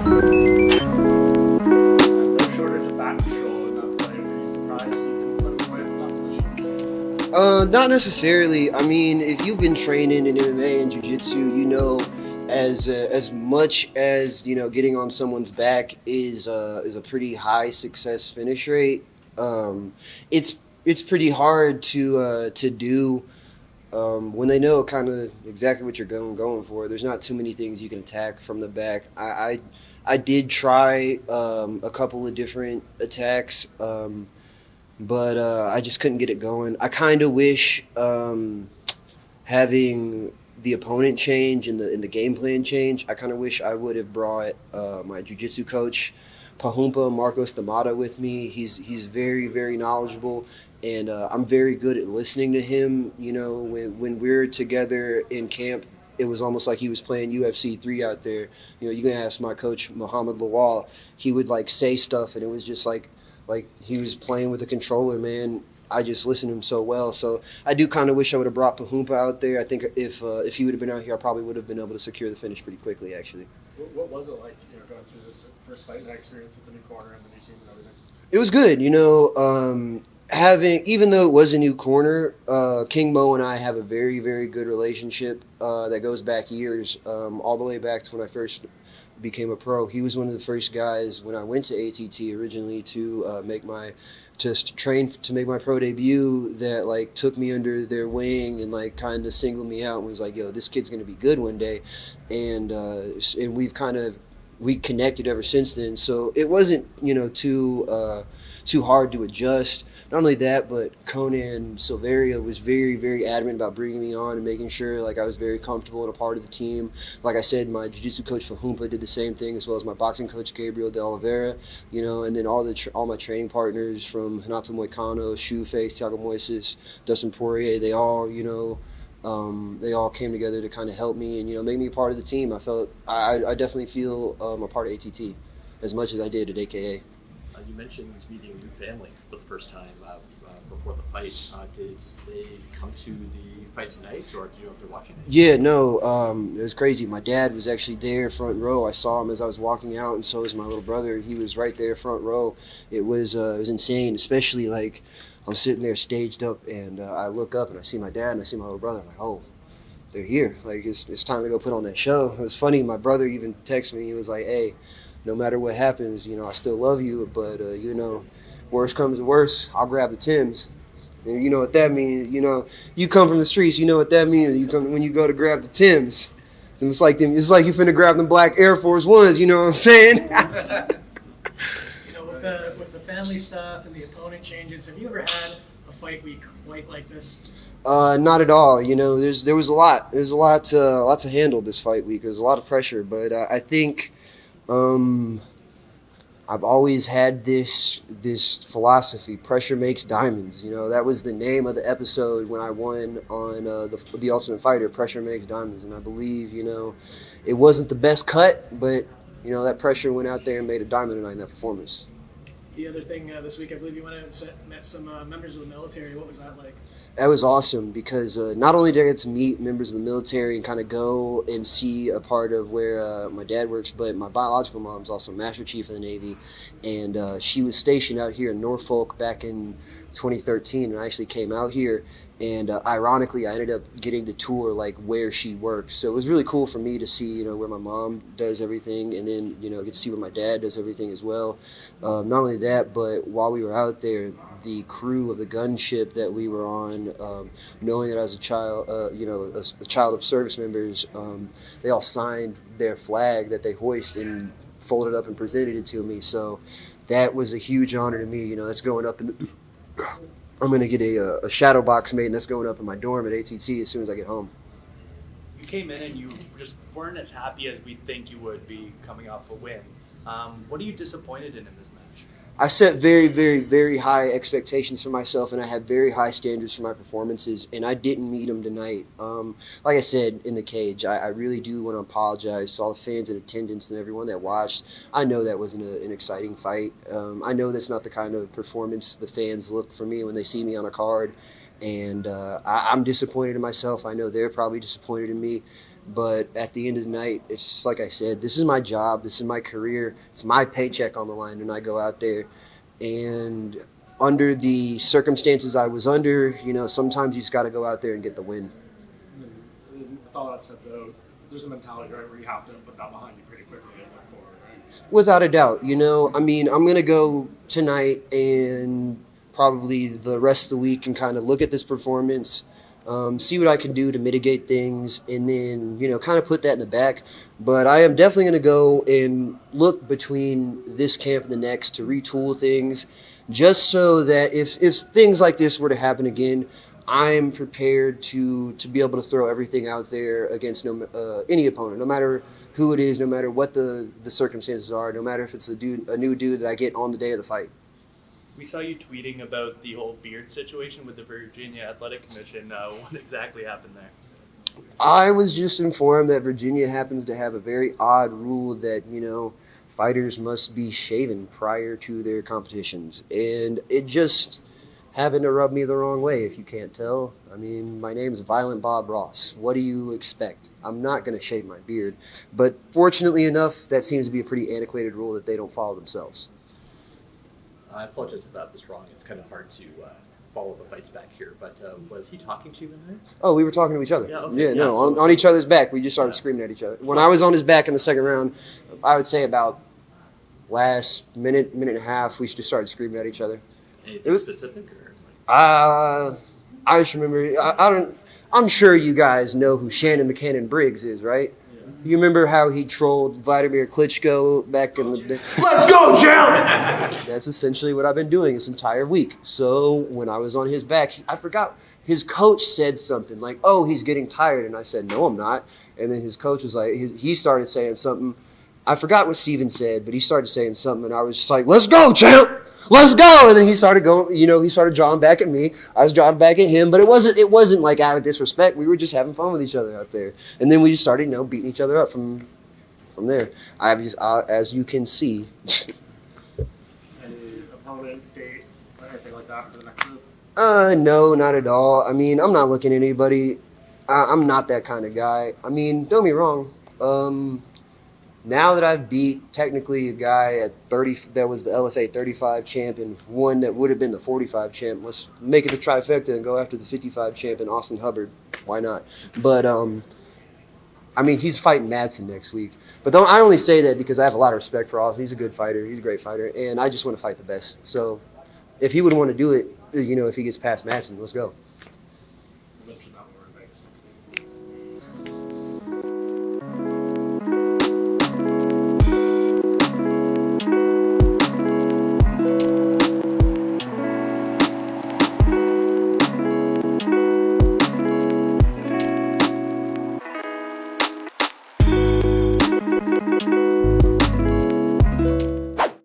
No shortage of back control in that fight. Were you surprised you couldn't put him away in that position? Not necessarily. I mean, if you've been training in MMA and jiu-jitsu, as much as getting on someone's back is a pretty high success finish rate. Um, it's pretty hard to do when they know kind of exactly what you're going for. There's not too many things you can attack from the back. I did try a couple of different attacks. But I just couldn't get it going. I kind of wish having the opponent change and the game plan change. I kind of wish I would have brought my jiu-jitsu coach, Pahumpa Marcos Damata, with me. He's very very knowledgeable, and I'm very good at listening to him. When we're together in camp, it was almost like he was playing UFC 3 out there. You can ask my coach Muhammad Lawal. He would like say stuff, and it was just like he was playing with the controller, man. I just listened to him so well. So I do kind of wish I would have brought Pahumpa out there. I think if he would have been out here, I probably would have been able to secure the finish pretty quickly, actually. What was it like, going through this first fight and that experience with the new corner and the new team and everything? It was good, having, even though it was a new corner, King Mo and I have a very, very good relationship that goes back years, all the way back to when I first became a pro. He was one of the first guys when I went to ATT originally to train to make my pro debut, that like took me under their wing and like kind of singled me out and was like, yo, this kid's going to be good one day. And we connected ever since then. So it wasn't too hard to adjust. Not only that, but Conan Silveria was very, very adamant about bringing me on and making sure like I was very comfortable and a part of the team. Like I said, my jiu-jitsu coach Fahumpa did the same thing, as well as my boxing coach Gabriel de Oliveira. And then all my training partners from Renato Moicano, Shoeface, Thiago Moises, Dustin Poirier, they all came together to kind of help me and make me a part of the team. I definitely feel a part of ATT as much as I did at AKA. You mentioned meeting your family for the first time before the fight. Did they come to the fight tonight, or do you know if they're watching it? Yeah, no, it was crazy. My dad was actually there front row. I saw him as I was walking out, and so was my little brother. He was right there front row. It was insane, especially like I'm sitting there staged up, and I look up and I see my dad and I see my little brother. I'm like, oh, they're here. Like it's time to go put on that show. It was funny. My brother even texted me. He was like, hey, no matter what happens, I still love you, but worst comes to worst, I'll grab the Timbs. And you know what that means. You come from the streets, you know what that means. When you go to grab the Timbs. And it's like you finna grab them black Air Force Ones, you know what I'm saying? With the family stuff and the opponent changes, have you ever had a fight week quite like this? Not at all. There was a lot. There's a lot to handle this fight week. There's a lot of pressure, but I think I've always had this philosophy: pressure makes diamonds. That was the name of the episode when I won on the Ultimate Fighter. Pressure makes diamonds, and I believe it wasn't the best cut, but that pressure went out there and made a diamond tonight in that performance. The other thing this week, I believe you went out and met some members of the military. What was that like? That was awesome because not only did I get to meet members of the military and kind of go and see a part of where my dad works, but my biological mom's also Master Chief of the Navy, and she was stationed out here in Norfolk back in 2013, and I actually came out here, and ironically, I ended up getting to tour like where she worked. So it was really cool for me to see, where my mom does everything, and then get to see where my dad does everything as well. Not only that, but while we were out there, the crew of the gunship that we were on, knowing that I was a child, a child of service members, they all signed their flag that they hoist and folded up and presented it to me. So that was a huge honor to me. That's going up in I'm going to get a shadow box made, and that's going up in my dorm at ATT as soon as I get home. You came in and you just weren't as happy as we think you would be coming off a win. What are you disappointed in this match? I set very, very, very high expectations for myself, and I had very high standards for my performances, and I didn't meet them tonight. Like I said in the cage, I really do want to apologize to all the fans in attendance and everyone that watched. I know that wasn't an exciting fight. I know that's not the kind of performance the fans look for me when they see me on a card, and I'm disappointed in myself. I know they're probably disappointed in me. But at the end of the night, it's like I said, this is my job, this is my career, it's my paycheck on the line when I go out there. And under the circumstances I was under, sometimes you just got to go out there and get the win. And with all that said, though, there's a mentality, right, where you have to put that behind you pretty quickly and look forward, right? Without a doubt, I'm going to go tonight and probably the rest of the week and kind of look at this performance, see what I can do to mitigate things, and then, kind of put that in the back. But I am definitely going to go and look between this camp and the next to retool things, just so that if things like this were to happen again, I'm prepared to be able to throw everything out there against any opponent, no matter who it is, no matter what the circumstances are, no matter if it's a new dude that I get on the day of the fight. We saw you tweeting about the whole beard situation with the Virginia Athletic Commission. What exactly happened there? I was just informed that Virginia happens to have a very odd rule that, fighters must be shaven prior to their competitions. And it just happened to rub me the wrong way, if you can't tell. I mean, my name is Violent Bob Ross. What do you expect? I'm not going to shave my beard. But fortunately enough, that seems to be a pretty antiquated rule that they don't follow themselves. I apologize if that was wrong. It's kind of hard to follow the fights back here. But was he talking to you in there? Oh, we were talking to each other. Yeah, okay. On each other's back. We just started screaming at each other. When I was on his back in the second round, I would say about last minute and a half, we just started screaming at each other. Anything specific? Or I just remember, I'm sure you guys know who Shannon the Cannon Briggs is, right? You remember how he trolled Vladimir Klitschko back in the day? Let's go, champ! That's essentially what I've been doing this entire week. So when I was on his back, I forgot, his coach said something like, oh, he's getting tired. And I said, no, I'm not. And then his coach was like, he started saying something. I forgot what Steven said, but he started saying something. And I was just like, let's go, champ! Let's go! And then he started going, he started jawing back at me. I was jawing back at him, but it wasn't like out of disrespect. We were just having fun with each other out there. And then we just started, beating each other up from there. As you can see. Any opponent, date, or anything like that for the next move? No, not at all. I mean, I'm not looking at anybody. I'm not that kind of guy. I mean, don't get me wrong. Now that I've beat technically a guy at 30 that was the LFA 35 champ and one that would have been the 45 champ, let's make it the trifecta and go after the 55 champ in Austin Hubbard. Why not? But, I mean, he's fighting Madsen next week. But I only say that because I have a lot of respect for Austin. He's a good fighter. He's a great fighter. And I just want to fight the best. So if he would want to do it, if he gets past Madsen, let's go.